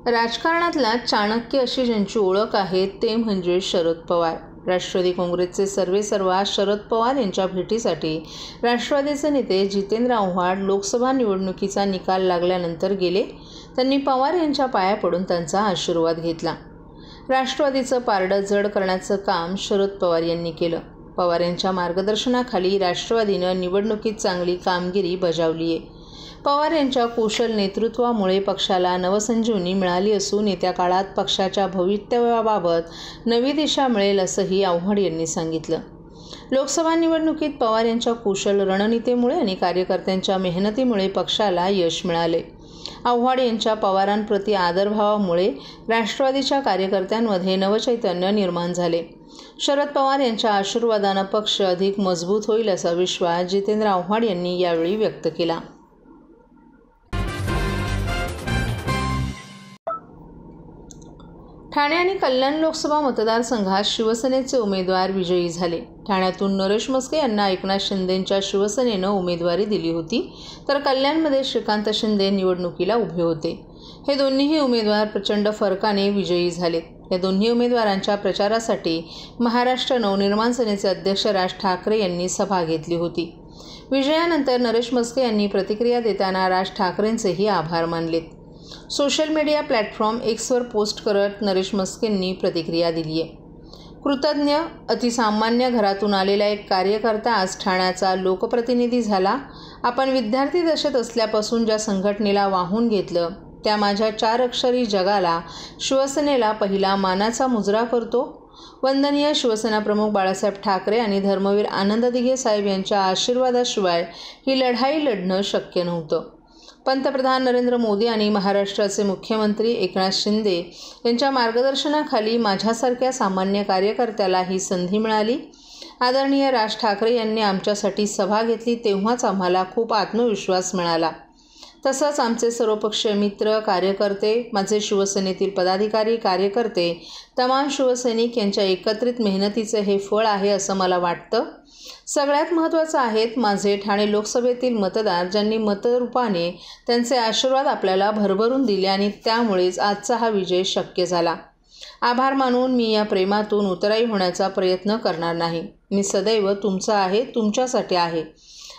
राजकारणातला चाणक्य अशी ज्यांची ओळख आहे ते म्हणजे शरद पवार। राष्ट्रवादी काँग्रेसचे सर्वेसर्वा शरद पवार यांच्या भेटीसाठी राष्ट्रवादीचे नेते जितेंद्र आव्हाड लोकसभा निवडणुकीचा निकाल लागल्यानंतर गेले। त्यांनी पवार यांच्या पाया पडून त्यांचा आशीर्वाद घेतला। राष्ट्रवादीचं पारडं जड करण्याचं काम शरद पवार यांनी केलं। पवार यांच्या मार्गदर्शनाखाली राष्ट्रवादीनं निवडणुकीत चांगली कामगिरी बजावली आहे। पवार यांच्या कुशल नेतृत्वामुळे पक्षाला नवसंजीवनी मिळाली असून येत्या काळात पक्षाच्या भवितव्याबाबत नवी दिशा मिळेल असंही आव्हाड यांनी सांगितलं। लोकसभा निवडणुकीत पवार यांच्या कुशल रणनीतीमुळे आणि कार्यकर्त्यांच्या मेहनतीमुळे पक्षाला यश मिळाले। आव्हाड यांच्या पवारांप्रती आदरभावामुळे राष्ट्रवादीच्या कार्यकर्त्यांमध्ये नवचैतन्य निर्माण झाले। शरद पवार यांच्या आशीर्वादानं पक्ष अधिक मजबूत होईल असा विश्वास जितेंद्र आव्हाड यांनी यावेळी व्यक्त केला। ठाणे आणि कल्याण लोकसभा मतदारसंघात शिवसेनेचे उमेदवार विजयी झाले। ठाण्यातून नरेश म्हस्के यांना एकनाथ शिंदेंच्या शिवसेनेनं उमेदवारी दिली होती, तर कल्याणमध्ये श्रीकांत शिंदे निवडणुकीला उभे होते। हे दोन्हीही उमेदवार प्रचंड फरकाने विजयी झालेत। या दोन्ही उमेदवारांच्या प्रचारासाठी महाराष्ट्र नवनिर्माण सेनेचे अध्यक्ष राज ठाकरे यांनी सभा घेतली होती। विजयानंतर नरेश म्हस्के यांनी प्रतिक्रिया देताना राज ठाकरेंचेही आभार मानलेत। Social media platform Xavier post करत नरेश म्हस्केंनी प्रतिक्रिया दिली आहे। कृतज्ञ अतिसामान्य घरातून आलेला एक कार्यकर्ता आज ठाण्याचा लोकप्रतिनिधी झाला। आपण विद्यार्थी दशेत असल्यापासून ज्या संघटनेला वाहून घेतलं त्या माझ्या 4 अक्षरी जगाला शिवसेनेला पहिला मानाचा मुजरा करतो। वंदनीय शिवसेना प्रमुख बाळासाहेब ठाकरे आणि धर्मवीर आनंद दिघे साहेब यांच्या आशीर्वादाशिवाय ही लढाई लढणं शक्य नव्हतं। पंतप्रधान नरेंद्र मोदी आणि महाराष्ट्राचे मुख्यमंत्री एकनाथ शिंदे यांच्या मार्गदर्शनाखाली माझ्यासारख्या सामान्य कार्यकर्त्याला ही संधी मिळाली। आदरणीय राज ठाकरे यांनी आमच्यासाठी सभा घेतली तेव्हाच आम्हाला खूप आत्मविश्वास मिळाला। तसंच आमचे सर्वपक्षीय मित्र कार्यकर्ते, माझे शिवसेनेतील पदाधिकारी कार्यकर्ते, तमाम शिवसैनिक यांच्या एकत्रित मेहनतीचे हे फळ आहे असं मला वाटतं। सगळ्यात महत्त्वाचं आहेत माझे ठाणे लोकसभेतील मतदार, ज्यांनी मतरूपाने त्यांचे आशीर्वाद आपल्याला भरभरून दिले आणि त्यामुळेच आजचा हा विजय शक्य झाला। आभार मानून मी या प्रेमातून उतराई होण्याचा प्रयत्न करणार नाही। मी सदैव तुमचा आहे, तुमच्यासाठी आहे।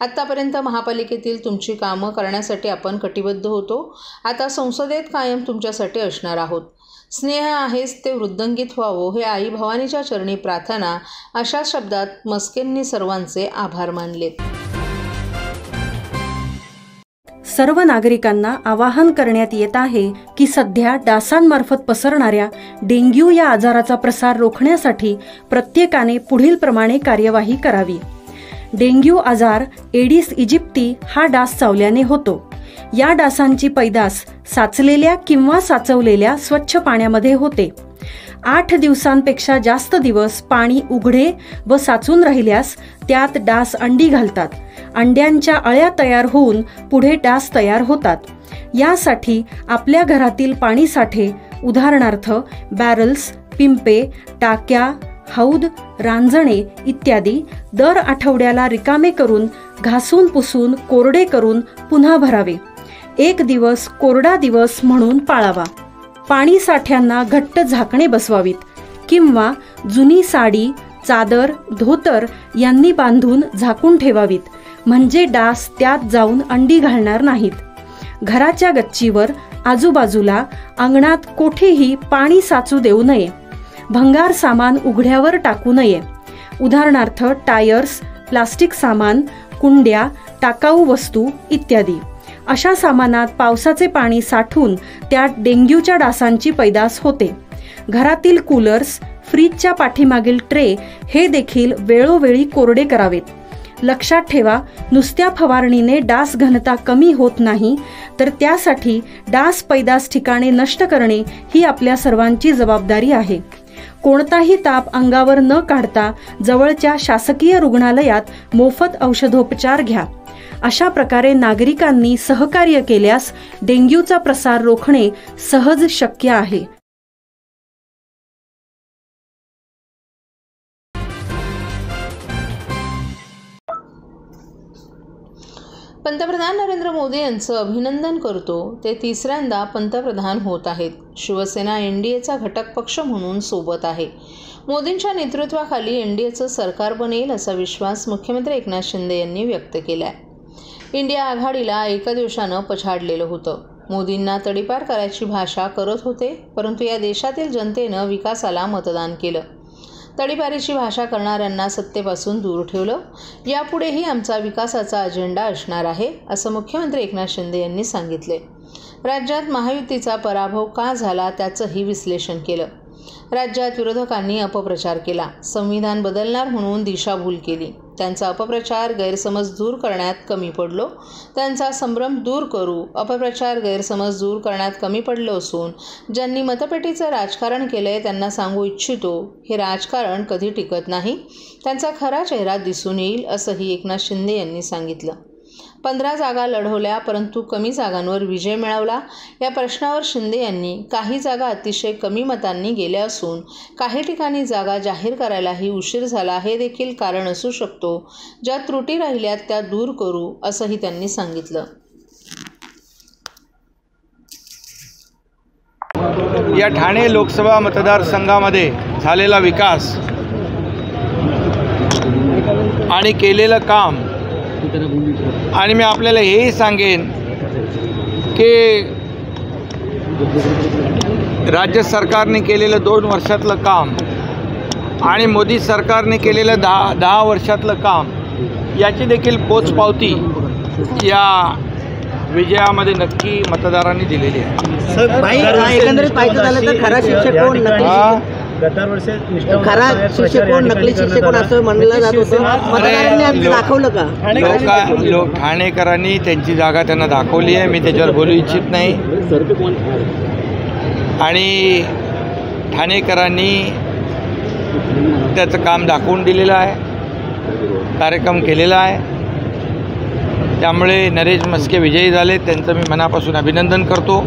आत्तापर्यंत महापालिकेतील तुमची कामं करण्यासाठी आपण कटिबद्ध होतो। आता संसदेत कायम तुमच्यासाठी असणार आहोत। स्नेह आहेच ते वृद्धिंगित व्हावं हे आई भवानीच्या चरणी प्रार्थना, अशा शब्दात म्हस्केंनी सर्वांचे आभार मानलेत। सर्व नागरिकांना आवाहन करण्यात येत आहे की सध्या डासांमार्फत पसरणाऱ्या डेंग्यू या आजाराचा प्रसार रोखण्यासाठी प्रत्येकाने पुढील प्रमाणे कार्यवाही करावी। डेंग्यू आजार एडिस इजिप्ती हा डास चावल्याने होतो। या डासांची पैदास साचलेल्या किंवा साचवलेल्या स्वच्छ पाण्यामध्ये होते। 8 दिवसांपेक्षा जास्त दिवस पाणी उघडे व साचून राहिल्यास त्यात डास अंडी घालतात। अंड्यांच्या अळ्या तयार होऊन पुढे डास तयार होतात। यासाठी आपल्या घरातील पाणी साठे, उदाहरणार्थ बॅरल्स, पिंपे, टाक्या, हौद, रांजणे इत्यादी दर आठवड्याला रिकामे करून घासून पुसून कोरडे करून पुन्हा भरावे। 1 दिवस कोरडा दिवस म्हणून पाळावा। पाणी साठ्यांना घट्ट झाकणे बसवावीत किंवा जुनी साडी, चादर, धोतर यांनी बांधून झाकून ठेवावीत, म्हणजे डास त्यात जाऊन अंडी घालणार नाहीत। घराच्या गच्चीवर, आजूबाजूला, अंगणात कोठेही पाणी साचू देऊ नये। भंगार सामान उघड्यावर टाकू नये, उदाहरणार्थ टायर्स, प्लास्टिक सामान, कुंड्या, टाकाऊ वस्तू इत्यादी। अशा सामानात पावसाचे पाणी साठून त्यात डेंग्यूच्या डासांची पैदास होते। घरातील कूलर्स, फ्रीजच्या पाठीमागील ट्रे हे देखील वेळोवेळी कोरडे करावेत। लक्षात ठेवा, नुसत्या फवारणीने डास घनता कमी होत नाही, तर त्यासाठी डास पैदास ठिकाणे नष्ट करणे ही आपल्या सर्वांची जबाबदारी आहे। कोणताही ताप अंगावर न काढता जवळच्या शासकीय रुग्णालयात मोफत औषधोपचार घ्या। अशा प्रकारे नागरिकांनी सहकार्य केल्यास डेंग्यूचा प्रसार रोखणे सहज शक्य आहे। पंतप्रधान नरेंद्र मोदी यांचं अभिनंदन करतो. ते तिसऱ्यांदा पंतप्रधान होत आहेत. शिवसेना एनडीएचा घटक पक्ष म्हणून सोबत आहे. मोदींच्या नेतृत्वाखाली एनडीएचं सरकार बनेल असा विश्वास मुख्यमंत्री एकनाथ शिंदे यांनी व्यक्त केला आहे. इंडिया आघाडीला एका दिवसानं पछाडलेलं होतं. मोदींना तडीपार करायची भाषा करत होते, परंतु या देशातील जनतेनं विकासाला मतदान केलं. तडीपारीची भाषा करणाऱ्यांना सत्तेपासून दूर ठेवलं. यापुढेही आमचा विकासाचा अजेंडा असणार आहे, असं मुख्यमंत्री एकनाथ शिंदे यांनी सांगितले. राज्यात महायुतीचा पराभव का झाला त्याचंही विश्लेषण केलं. राज्यात विरोधकांनी अपप्रचार केला. संविधान बदलणार म्हणून दिशाभूल केली. त्यांचा अपप्रचार गैरसमज दूर करण्यात कमी पडलो. त्यांचा संभ्रम दूर करू. अपप्रचार गैरसमज दूर करण्यात कमी पडलो असून ज्यांनी मतपेटीचं राजकारण केलंय त्यांना सांगू इच्छितो, हे राजकारण कधी टिकत नाही. त्यांचा खरा चेहरा दिसून येईल, असंही एकनाथ शिंदे यांनी सांगितलं. 15 जागा लढवल्या, परंतु कमी जागांवर विजय मिळवला. या प्रश्नावर शिंदे यांनी काही जागा अतिशय कमी मतांनी गेल्या असून काही ठिकाणी जागा जाहीर करायलाही उशीर झाला, हे देखील कारण असू शकतो. ज्या त्रुटी राहिल्यात त्या दूर करू, असंही त्यांनी सांगितलं. या ठाणे लोकसभा मतदारसंघामध्ये झालेला विकास आणि केलेलं काम, आणि मी आपल्याला हेही सांगेन की राज्य सरकारने केलेलं 2 वर्षातलं काम आणि मोदी सरकारने केलेलं 10 वर्षातलं काम याची देखील पोचपावती या विजयामध्ये नक्की मतदारांनी दिलेली आहे. एकंदरीत पाहायचं झालं तर खरा शिक्षक कोण, खरा शिक्षक कोण, नकली शिक्षक कोण असं म्हणलं जात होतं. मतदारांनी दाखवलं का? ठाणेकरांनी त्यांची जागा त्यांना दाखवली आहे. मी त्याच्यावर बोलू इच्छित नाही. आणि ठाणेकरांनी त्याचं काम दाखवून दिलेलं आहे, कार्यक्रम केलेला आहे. त्यामुळे नरेश म्हस्के विजयी झाले, त्यांचं मी मनापासून अभिनंदन करतो.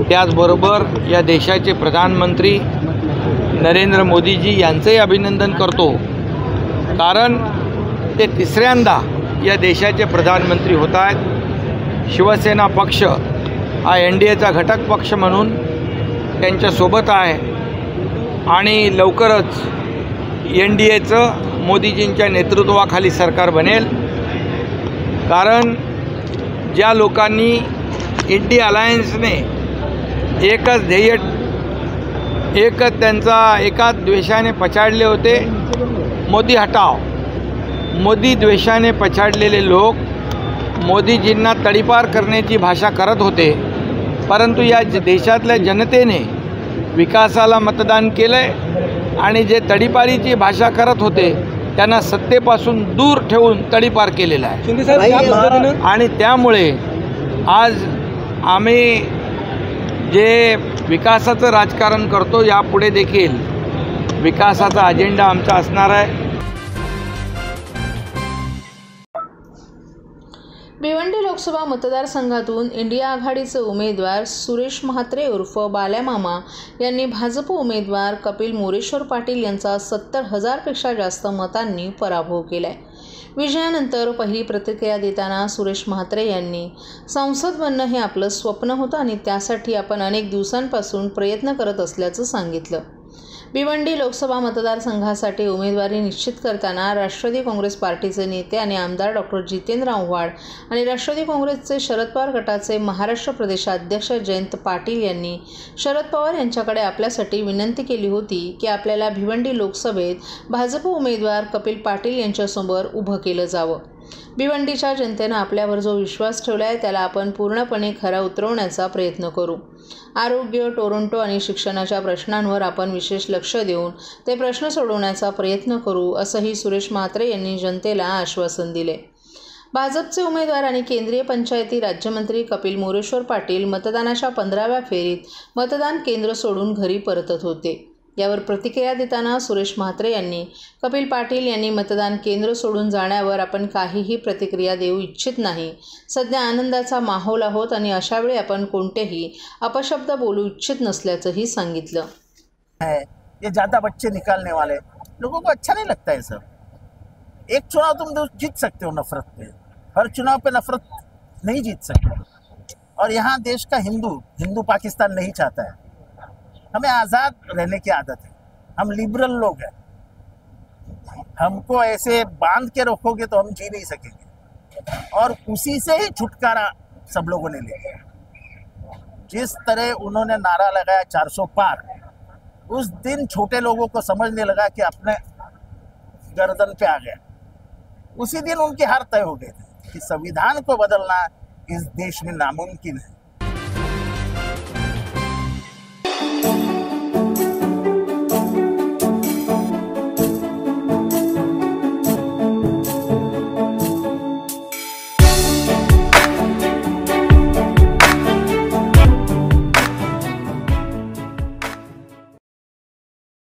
त्याचबरोबर या देशाचे प्रधानमंत्री नरेंद्र मोदीजी यांचंही अभिनंदन करतो, कारण ते तिसऱ्यांदा या देशाचे प्रधानमंत्री होत आहेत. शिवसेना पक्ष हा एनडीएचा घटक पक्ष म्हणून त्यांच्यासोबत आहे आणि लवकरच एनडीएचं मोदीजींच्या नेतृत्वाखाली सरकार बनेल. कारण ज्या लोकांनी इंडिया अलायन्सने एकच ध्येय, एकच त्यांचा एकाच द्वेषाने पछाडले होते, मोदी हटाव. मोदी द्वेषाने पछाडलेले लोक मोदीजींना तडीपार करण्याची भाषा करत होते, परंतु या देशातल्या जनतेने विकासाला मतदान केलं आहे आणि जे तडीपारीची भाषा करत होते त्यांना सत्तेपासून दूर ठेवून तडीपार केलेला आहे. आणि त्यामुळे आज आम्ही जे विकासाचं राजकारण करतो, यापुढे देखील विकासाचा अजेंडा आमचा असणार आहे. भिवंडी लोकसभा मतदारसंघातून इंडिया आघाडीचे उमेदवार सुरेश म्हात्रे उर्फ बाल्यामामा यांनी भाजप उमेदवार कपिल मोरेश्वर पाटील यांचा 70,000पेक्षा जास्त मतांनी पराभव केलाय. विजयानंतर पहिली प्रतिक्रिया देताना सुरेश म्हात्रे यांनी, संसद बनणं हे आपलं स्वप्न होतं आणि त्यासाठी आपण अनेक दिवसांपासून प्रयत्न करत असल्याचं सांगितलं. भिवंडी लोकसभा मतदारसंघासाठी उमेदवारी निश्चित करताना राष्ट्रवादी काँग्रेस पार्टीचे नेते आणि आमदार डॉक्टर जितेंद्र आव्हाड आणि राष्ट्रवादी काँग्रेसचे शरद पवार गटाचे महाराष्ट्र प्रदेशाध्यक्ष जयंत पाटील यांनी शरद पवार यांच्याकडे आपल्यासाठी विनंती केली होती की आपल्याला भिवंडी लोकसभेत भाजप उमेदवार कपिल पाटील यांच्यासमोर उभं केलं जावं. भिवंडीच्या जनतेनं आपल्यावर जो विश्वास ठेवला आहे त्याला आपण पूर्णपणे खरा उतरवण्याचा प्रयत्न करू. आरोग्य, टोरंटो आणि शिक्षणाच्या प्रश्नांवर आपण विशेष लक्ष देऊन ते प्रश्न सोडवण्याचा प्रयत्न करू, असंही सुरेश म्हात्रे यांनी जनतेला आश्वासन दिले. भाजपचे उमेदवार आणि केंद्रीय पंचायती राज्यमंत्री कपिल मोरेश्वर पाटील मतदानाच्या 15व्या फेरीत मतदान केंद्र सोडून घरी परतत होते. यावर प्रतिक्रिया देताना सुरेश म्हात्रे यांनी, कपिल पाटील यांनी मतदान केंद्र सोडून जाण्यावर आपण काहीही प्रतिक्रिया देऊ इच्छित नाही. सध्या आनंदाचा माहोल आहोत आणि अशावेळी आपण कोणतेही अपशब्द बोलू इच्छित नसल्याचंही सांगितलं. ये ज़्यादा बच्चे निकालने वाले लोगों को अच्छा नहीं लगता है सर. एक चुनाव तुम जीत सकते हो नफरत पे, हर चुनाव पे नफरत नहीं जीत सकते। और यहाँ देश का हिंदू पाकिस्तान नहीं चाहता है। हमें आज़ाद रहने की आदत है, हम लिबरल लोग हैं। हमको ऐसे बांध के रखोगे तो हम जी नहीं सकेंगे, और उसी से ही छुटकारा सब लोगों ने लिया। जिस तरह उन्होंने नारा लगाया 400 पार, उस दिन छोटे लोगों को समझने लगा कि अपने गर्दन पे आ गया। उसी दिन उनकी हार तय हो गई थी कि संविधान को बदलना इस देश में नामुमकिन है।